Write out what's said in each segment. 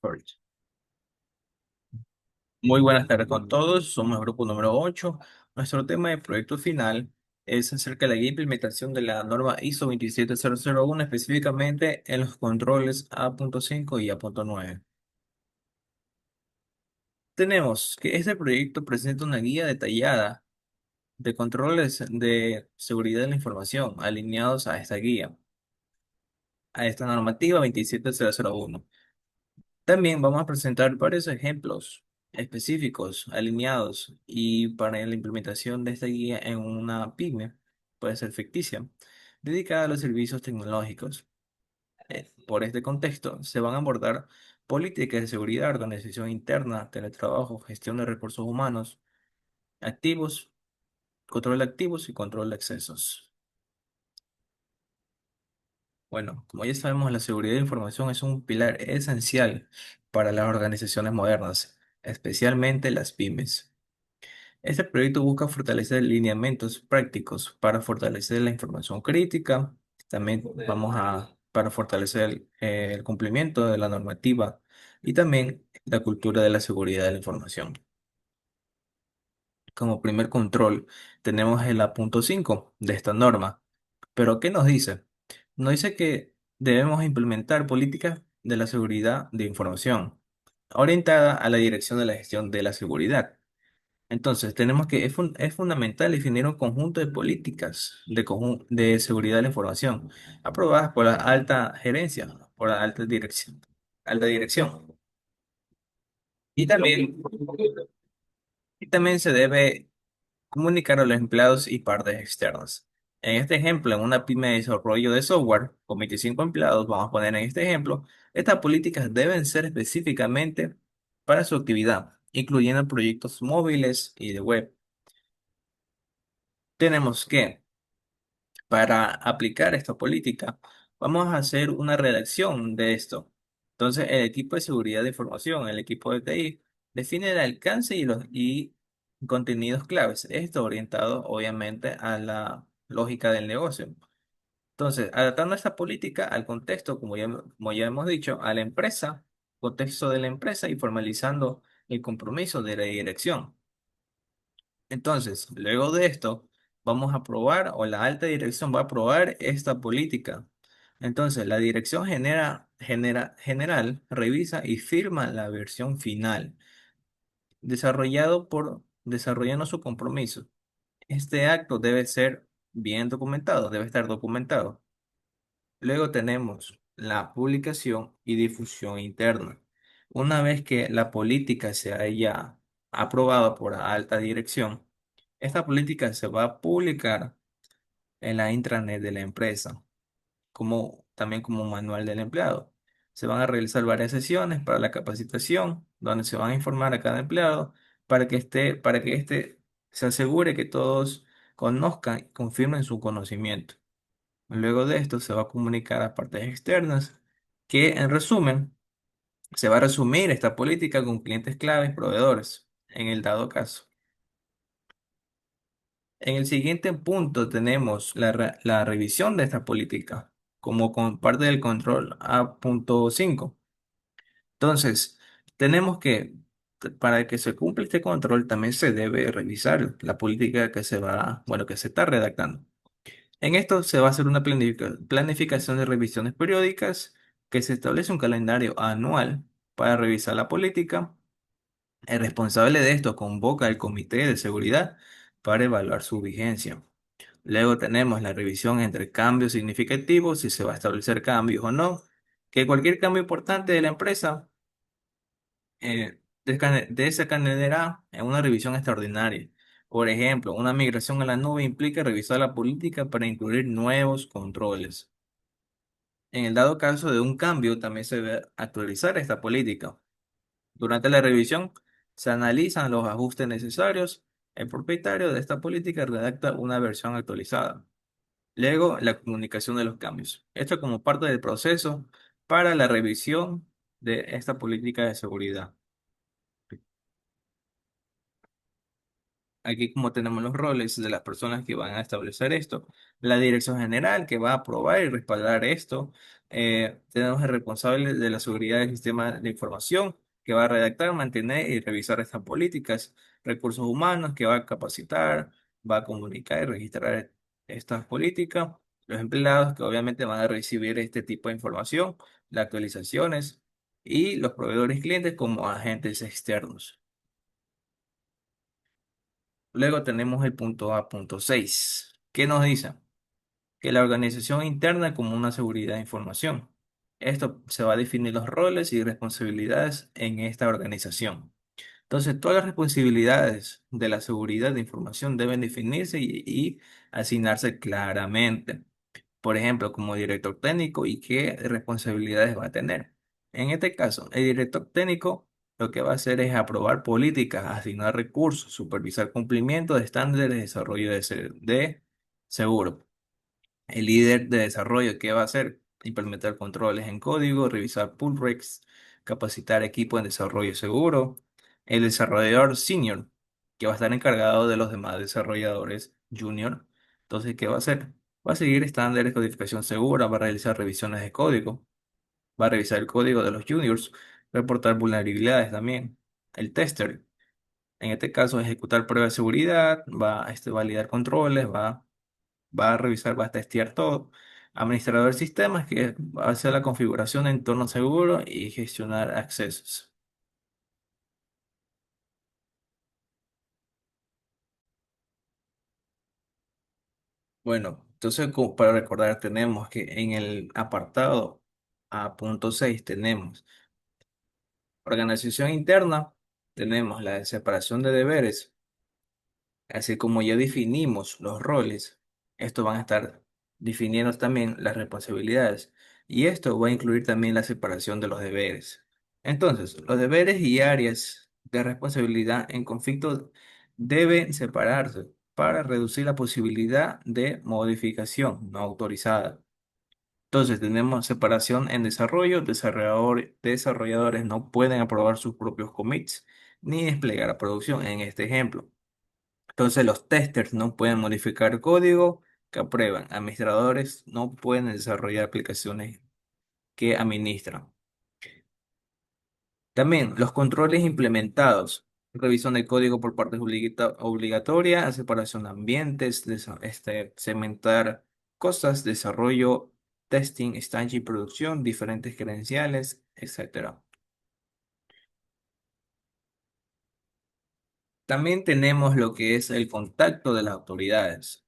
Correcto. Muy buenas tardes con todos, somos el grupo número 8. Nuestro tema de proyecto final es acerca de la implementación de la norma ISO 27001, específicamente en los controles A.5 y A.9. Tenemos que este proyecto presenta una guía detallada de controles de seguridad de la información alineados a esta guía, a esta normativa 27001. También vamos a presentar varios ejemplos específicos, alineados y para la implementación de esta guía en una pyme, puede ser ficticia, dedicada a los servicios tecnológicos. Por este contexto, se van a abordar políticas de seguridad, organización interna, teletrabajo, gestión de recursos humanos, activos, control de activos y control de accesos. Bueno, como ya sabemos, la seguridad de información es un pilar esencial para las organizaciones modernas, especialmente las pymes. Este proyecto busca fortalecer lineamientos prácticos para fortalecer la información crítica. También para fortalecer el cumplimiento de la normativa y también la cultura de la seguridad de la información. Como primer control, tenemos el A.5 de esta norma. ¿Pero qué nos dice? Nos dice que debemos implementar políticas de la seguridad de información orientada a la dirección de la gestión de la seguridad. Entonces, tenemos que es fundamental definir un conjunto de políticas de seguridad de la información aprobadas por la alta gerencia, por la alta dirección, alta dirección. Y también, y también se debe comunicar a los empleados y partes externas. En este ejemplo, en una pyme de desarrollo de software con 25 empleados, vamos a poner en este ejemplo, estas políticas deben ser específicamente para su actividad, incluyendo proyectos móviles y de web. Tenemos que, para aplicar esta política, vamos a hacer una redacción de esto. Entonces, el equipo de seguridad de información, el equipo de TI, define el alcance y contenidos claves. Esto orientado, obviamente, a la lógica del negocio. Entonces, adaptando esta política al contexto, como ya hemos dicho, a la empresa, contexto de la empresa y formalizando el compromiso de la dirección. Entonces, luego de esto, vamos a aprobar o la alta dirección va a aprobar esta política. Entonces, la dirección general revisa y firma la versión final, desarrollando su compromiso. Este acto debe ser bien documentado, debe estar documentado. Luego tenemos la publicación y difusión interna. Una vez que la política se haya aprobado por la alta dirección, esta política se va a publicar en la intranet de la empresa, también como un manual del empleado. Se van a realizar varias sesiones para la capacitación, donde se van a informar a cada empleado para que éste se asegure que todos conozcan y confirmen su conocimiento. Luego de esto se va a comunicar a partes externas que, en resumen, se va a resumir esta política con clientes claves, proveedores, en el dado caso. En el siguiente punto tenemos la revisión de esta política como con parte del control A.5. Entonces, tenemos que, para que se cumpla este control, también se debe revisar la política bueno, que se está redactando. En esto se va a hacer una planificación de revisiones periódicas que se establece un calendario anual para revisar la política. El responsable de esto convoca al comité de seguridad para evaluar su vigencia. Luego tenemos la revisión entre cambios significativos, si se va a establecer cambios o no, que cualquier cambio importante de la empresa desencadenará en una revisión extraordinaria. Por ejemplo, una migración a la nube implica revisar la política para incluir nuevos controles. En el dado caso de un cambio, también se debe actualizar esta política. Durante la revisión, se analizan los ajustes necesarios. El propietario de esta política redacta una versión actualizada. Luego, la comunicación de los cambios. Esto como parte del proceso para la revisión de esta política de seguridad. aquí como tenemos los roles de las personas que van a establecer esto, la dirección general que va a aprobar y respaldar esto, tenemos el responsable de la seguridad del sistema de información que va a redactar, mantener y revisar estas políticas, recursos humanos que va a capacitar, va a comunicar y registrar estas políticas, los empleados que obviamente van a recibir este tipo de información, las actualizaciones y los proveedores clientes como agentes externos. Luego tenemos el punto A.6, que nos dice que la organización interna como una seguridad de información. Esto se va a definir los roles y responsabilidades en esta organización. Entonces, todas las responsabilidades de la seguridad de información deben definirse y asignarse claramente. Por ejemplo, como director técnico y qué responsabilidades va a tener. En este caso, el director técnico lo que va a hacer es aprobar políticas, asignar recursos, supervisar cumplimiento de estándares de desarrollo de seguro. El líder de desarrollo, ¿qué va a hacer? Implementar controles en código, revisar pull requests, capacitar equipo en desarrollo seguro. El desarrollador senior, que va a estar encargado de los demás desarrolladores junior. Entonces, ¿qué va a hacer? Va a seguir estándares de codificación segura, va a realizar revisiones de código, va a revisar el código de los juniors, reportar vulnerabilidades también. El tester, en este caso, ejecutar pruebas de seguridad, va a validar controles, va a revisar, va a testear todo. Administrador de sistemas que va a hacer la configuración de entorno seguro y gestionar accesos. Bueno, entonces para recordar tenemos que en el apartado A.6 tenemos organización interna, tenemos la separación de deberes. Así como ya definimos los roles, estos van a estar definiendo también las responsabilidades y esto va a incluir también la separación de los deberes. Entonces, los deberes y áreas de responsabilidad en conflicto deben separarse para reducir la posibilidad de modificación no autorizada. Entonces, tenemos separación en desarrollo, desarrolladores no pueden aprobar sus propios commits ni desplegar a producción en este ejemplo. Entonces los testers no pueden modificar código que aprueban. Administradores no pueden desarrollar aplicaciones que administran. También los controles implementados. Revisión de código por partes obligatoria, separación de ambientes, segmentar cosas, desarrollo, testing, staging, producción, diferentes credenciales, etcétera. También tenemos lo que es el contacto de las autoridades.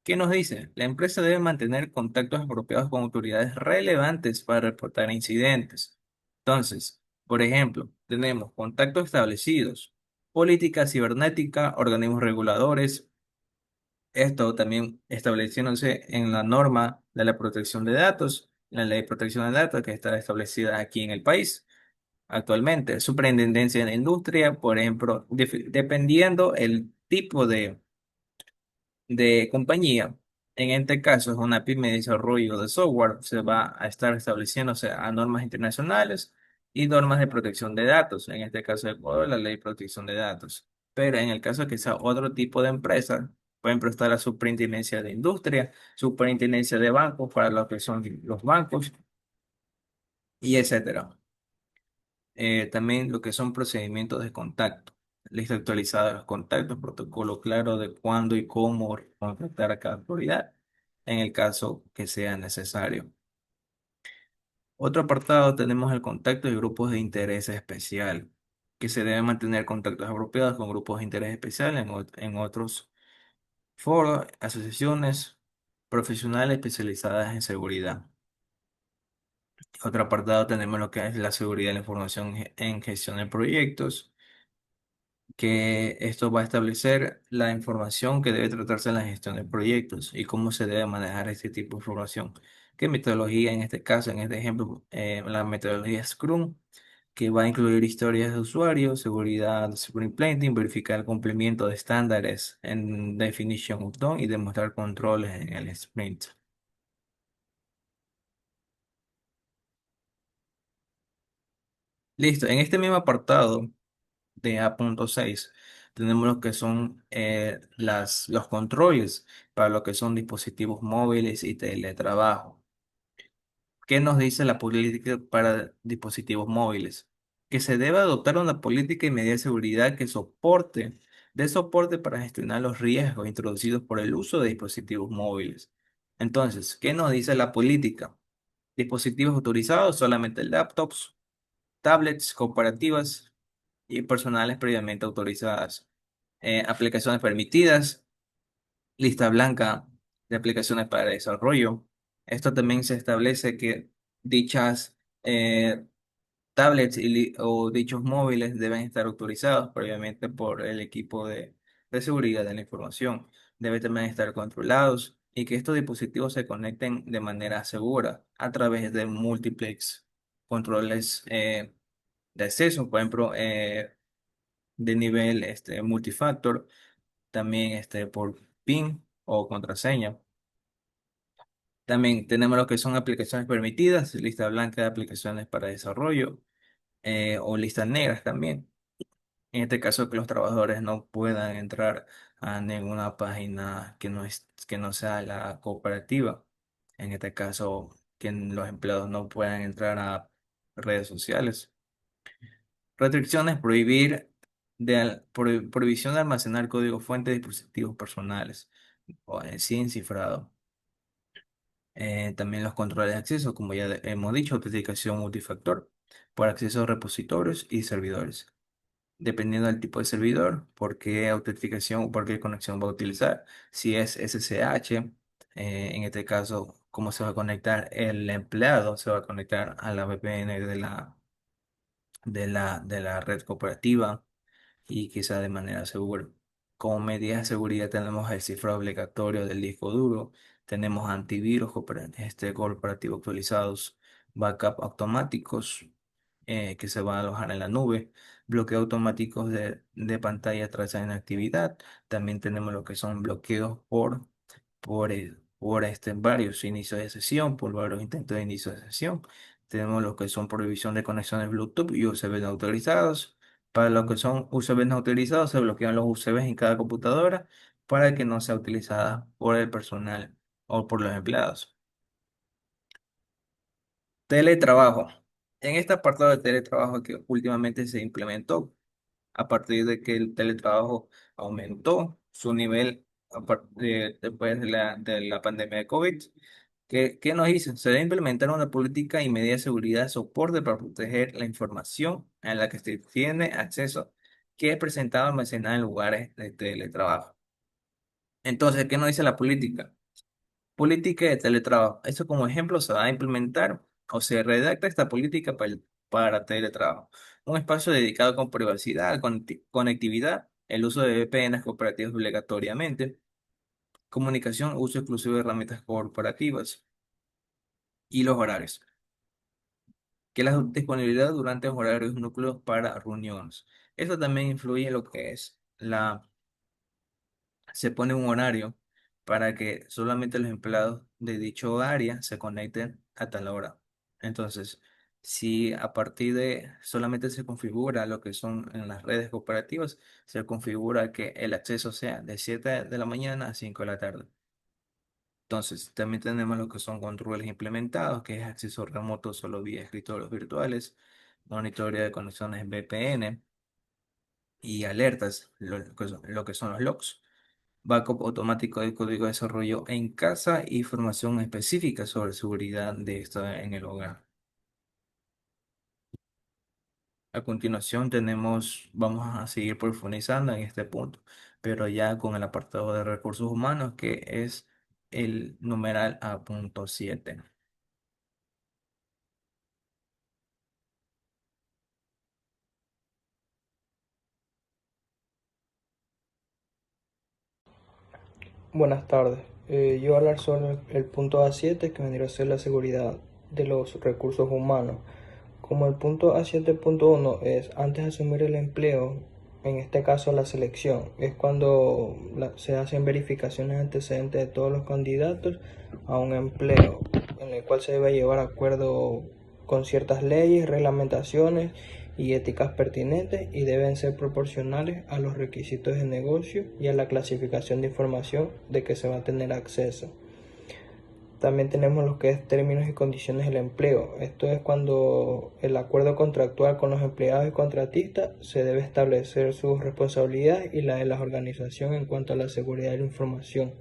¿Qué nos dice? La empresa debe mantener contactos apropiados con autoridades relevantes para reportar incidentes. Entonces, por ejemplo, tenemos contactos establecidos, política cibernética, organismos reguladores, esto también estableciéndose en la norma de la protección de datos, la ley de protección de datos que está establecida aquí en el país actualmente, superintendencia de la industria, por ejemplo, dependiendo el tipo de compañía. En este caso es una pyme de desarrollo de software, se va a estar estableciéndose a normas internacionales y normas de protección de datos. En este caso de Ecuador, la ley de protección de datos. Pero en el caso de que sea otro tipo de empresa, pueden prestar la superintendencia de industria, superintendencia de bancos para lo que son los bancos y etcétera. También lo que son procedimientos de contacto, lista actualizada de los contactos, protocolo claro de cuándo y cómo contactar a cada autoridad en el caso que sea necesario. Otro apartado tenemos el contacto de grupos de interés especial, que se deben mantener contactos apropiados con grupos de interés especial en otros foros, asociaciones profesionales especializadas en seguridad. Otro apartado tenemos lo que es la seguridad de la información en gestión de proyectos, que esto va a establecer la información que debe tratarse en la gestión de proyectos y cómo se debe manejar este tipo de información. ¿Qué metodología en este caso, en este ejemplo, la metodología Scrum, que va a incluir historias de usuario, seguridad, sprint planning, verificar el cumplimiento de estándares en definition of done y demostrar controles en el sprint. Listo, en este mismo apartado de A.6 Tenemos lo que son los controles para lo que son dispositivos móviles y teletrabajo. ¿Qué nos dice la política para dispositivos móviles? Que se debe adoptar una política y medida de seguridad que dé soporte para gestionar los riesgos introducidos por el uso de dispositivos móviles. Entonces, ¿qué nos dice la política? Dispositivos autorizados, solamente laptops, tablets, cooperativas y personales previamente autorizadas. Aplicaciones permitidas, lista blanca de aplicaciones para desarrollo. Esto también se establece que dichas eh, tablets o dichos móviles deben estar autorizados previamente por el equipo de seguridad de la información. Deben también estar controlados y que estos dispositivos se conecten de manera segura a través de múltiples controles de acceso, por ejemplo, de nivel multifactor, también por PIN o contraseña. También tenemos lo que son aplicaciones permitidas, lista blanca de aplicaciones para desarrollo o listas negras también. En este caso, que los trabajadores no puedan entrar a ninguna página que no sea la cooperativa. En este caso, que los empleados no puedan entrar a redes sociales. Restricciones, prohibición de almacenar código fuente de dispositivos personales o sin cifrado. También los controles de acceso, como ya hemos dicho, autenticación multifactor por acceso a repositorios y servidores. Dependiendo del tipo de servidor, por qué autentificación o por qué conexión va a utilizar. Si es SSH, en este caso, cómo se va a conectar el empleado, se va a conectar a la VPN de la red cooperativa y quizá de manera segura. Como medidas de seguridad tenemos el cifrado obligatorio del disco duro, tenemos antivirus corporativos actualizados, backup automáticos que se van a alojar en la nube, bloqueo automáticos de pantalla tras inactividad, también tenemos lo que son bloqueos por varios inicios de sesión, por varios intentos de inicio de sesión. Tenemos lo que son prohibición de conexiones Bluetooth y USB no autorizados. Para lo que son USB no autorizados, se bloquean los USBs en cada computadora para que no sea utilizada por el personal o por los empleados. Teletrabajo. En este apartado de teletrabajo que últimamente se implementó, a partir de que el teletrabajo aumentó su nivel después de la pandemia de COVID. ¿Qué nos hizo? Se debe implementar una política y medidas de seguridad de soporte para proteger la información a la que se tiene acceso que es presentada almacenada en lugares de teletrabajo. Entonces, ¿qué nos dice la política? Política de teletrabajo. Eso como ejemplo se va a implementar o se redacta esta política para teletrabajo. Un espacio dedicado con privacidad, conectividad, el uso de VPNs cooperativos obligatoriamente, comunicación, uso exclusivo de herramientas corporativas y los horarios. Que la disponibilidad durante los horarios núcleos para reuniones. Eso también influye en lo que es se pone un horario para que solamente los empleados de dicho área se conecten a tal hora. Entonces, si a partir de solamente se configura lo que son en las redes cooperativas, se configura que el acceso sea de 7 de la mañana a 5 de la tarde. Entonces, también tenemos lo que son controles implementados, que es acceso remoto solo vía escritorios virtuales, monitoreo de conexiones VPN y alertas, lo que son los logs, backup automático de código de desarrollo en casa y formación específica sobre seguridad de esto en el hogar. A continuación vamos a seguir profundizando en este punto, pero ya con el apartado de recursos humanos, que es el numeral A.7. Buenas tardes. Yo voy a hablar sobre el punto A7 que vendría a ser la seguridad de los recursos humanos. Como el punto A7.1 es antes de asumir el empleo, en este caso la selección, es cuando se hacen verificaciones antecedentes de todos los candidatos a un empleo, en el cual se debe llevar acuerdo con ciertas leyes, reglamentaciones y éticas pertinentes y deben ser proporcionales a los requisitos de negocio y a la clasificación de información de que se va a tener acceso. También tenemos lo que es términos y condiciones del empleo. Esto es cuando el acuerdo contractual con los empleados y contratistas se debe establecer sus responsabilidades y la de la organización en cuanto a la seguridad de la información.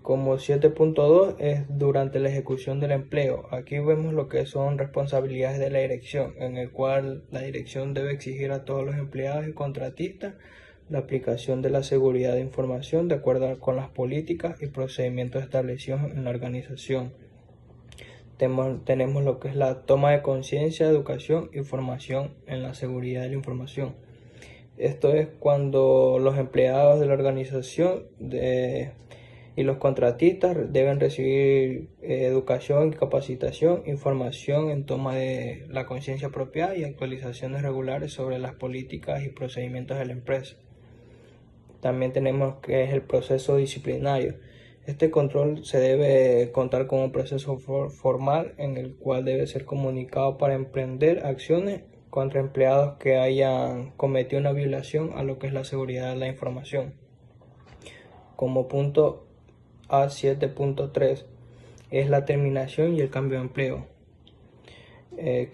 Como 7.2 es durante la ejecución del empleo. Aquí vemos lo que son responsabilidades de la dirección, en el cual la dirección debe exigir a todos los empleados y contratistas la aplicación de la seguridad de información de acuerdo con las políticas y procedimientos establecidos en la organización. Tenemos lo que es la toma de conciencia, educación y formación en la seguridad de la información. Esto es cuando los empleados de la organización y los contratistas deben recibir educación, capacitación, información en toma de la conciencia apropiada y actualizaciones regulares sobre las políticas y procedimientos de la empresa. También tenemos que es el proceso disciplinario. Este control se debe contar con un proceso formal en el cual debe ser comunicado para emprender acciones contra empleados que hayan cometido una violación a lo que es la seguridad de la información. Como punto A7.3 es la terminación y el cambio de empleo.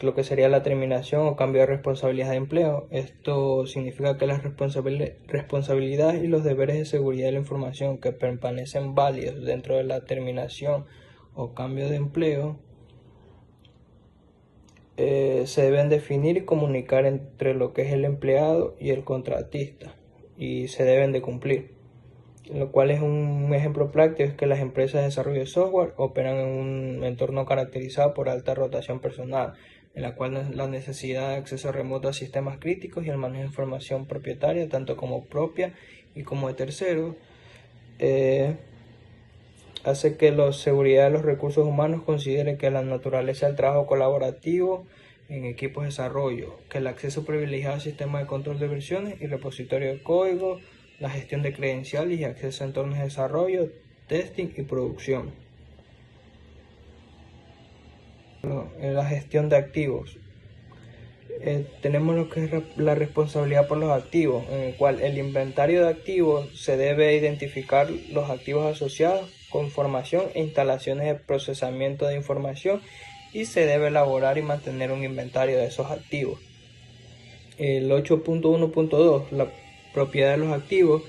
Lo que sería la terminación o cambio de responsabilidad de empleo. Esto significa que las responsabilidades y los deberes de seguridad de la información que permanecen válidos dentro de la terminación o cambio de empleo se deben definir y comunicar entre lo que es el empleado y el contratista y se deben de cumplir. Lo cual es un ejemplo práctico, es que las empresas de desarrollo de software operan en un entorno caracterizado por alta rotación personal, en la cual la necesidad de acceso remoto a sistemas críticos y el manejo de información propietaria, tanto como propia y como de terceros, hace que la seguridad de los recursos humanos considere que la naturaleza del trabajo colaborativo en equipos de desarrollo, que el acceso privilegiado a sistemas de control de versiones y repositorio de código, la gestión de credenciales y acceso a entornos de desarrollo, testing y producción. La gestión de activos. Tenemos lo que es la responsabilidad por los activos, en el cual el inventario de activos se debe identificar los activos asociados con información e instalaciones de procesamiento de información y se debe elaborar y mantener un inventario de esos activos. El 8.1.2, la propiedad de los activos.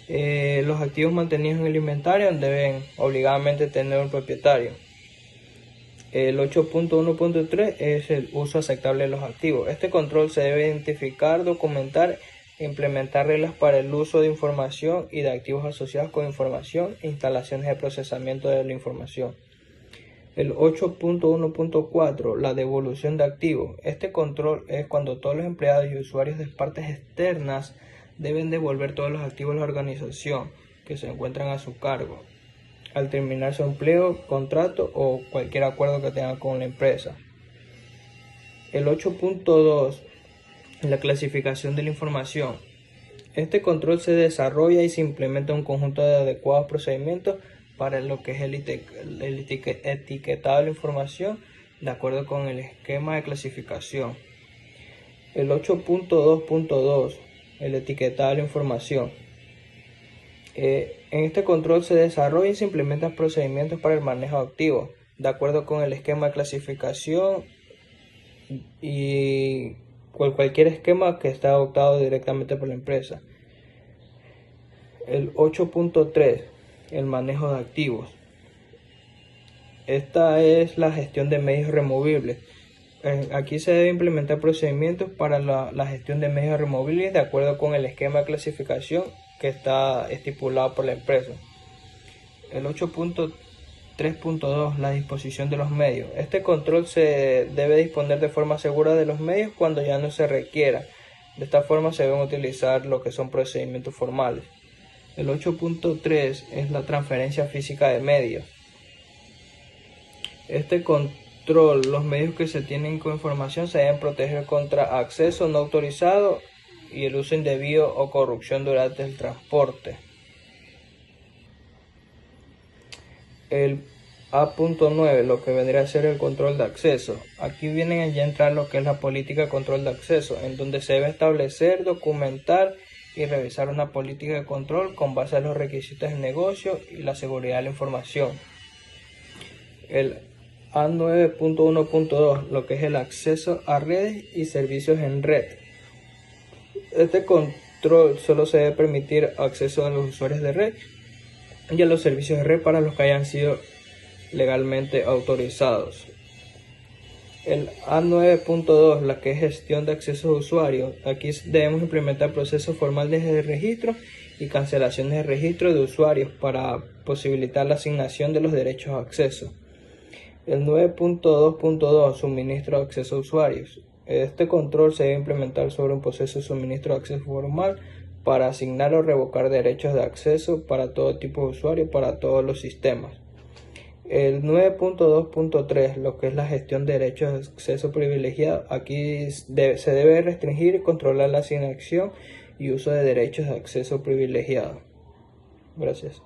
Los activos mantenidos en el inventario deben obligadamente tener un propietario. El 8.1.3 es el uso aceptable de los activos. Este control se debe identificar, documentar e implementar reglas para el uso de información y de activos asociados con información e instalaciones de procesamiento de la información. El 8.1.4, la devolución de activos. Este control es cuando todos los empleados y usuarios de partes externas deben devolver todos los activos de la organización que se encuentran a su cargo al terminar su empleo, contrato o cualquier acuerdo que tenga con la empresa. El 8.2, la clasificación de la información. Este control se desarrolla y se implementa un conjunto de adecuados procedimientos para lo que es el etiquetado de la información de acuerdo con el esquema de clasificación. El 8.2.2, el etiquetado de la información. En este control se desarrolla y se implementan procedimientos para el manejo de activos de acuerdo con el esquema de clasificación y cualquier esquema que esté adoptado directamente por la empresa. El 8.3, el manejo de activos. Esta es la gestión de medios removibles. Aquí se debe implementar procedimientos para la gestión de medios removibles de acuerdo con el esquema de clasificación que está estipulado por la empresa. El 8.3.2, la disposición de los medios. Este control se debe disponer de forma segura de los medios cuando ya no se requiera. De esta forma se deben utilizar lo que son procedimientos formales. El 8.3 es la transferencia física de medios. Este control, los medios que se tienen con información se deben proteger contra acceso no autorizado y el uso indebido o corrupción durante el transporte. El A.9, lo que vendría a ser el control de acceso. Aquí vienen a ya entrar lo que es la política de control de acceso, en donde se debe establecer, documentar y revisar una política de control con base a los requisitos del negocio y la seguridad de la información. El A9.1.2, lo que es el acceso a redes y servicios en red. Este control solo se debe permitir acceso a los usuarios de red y a los servicios de red para los que hayan sido legalmente autorizados. El A9.2, la que es gestión de acceso de usuarios. Aquí debemos implementar procesos formales de registro y cancelaciones de registro de usuarios para posibilitar la asignación de los derechos de acceso. El 9.2.2, suministro de acceso a usuarios. Este control se debe implementar sobre un proceso de suministro de acceso formal para asignar o revocar derechos de acceso para todo tipo de usuario, para todos los sistemas. El 9.2.3, lo que es la gestión de derechos de acceso privilegiado. Aquí se debe restringir y controlar la asignación y uso de derechos de acceso privilegiado. Gracias.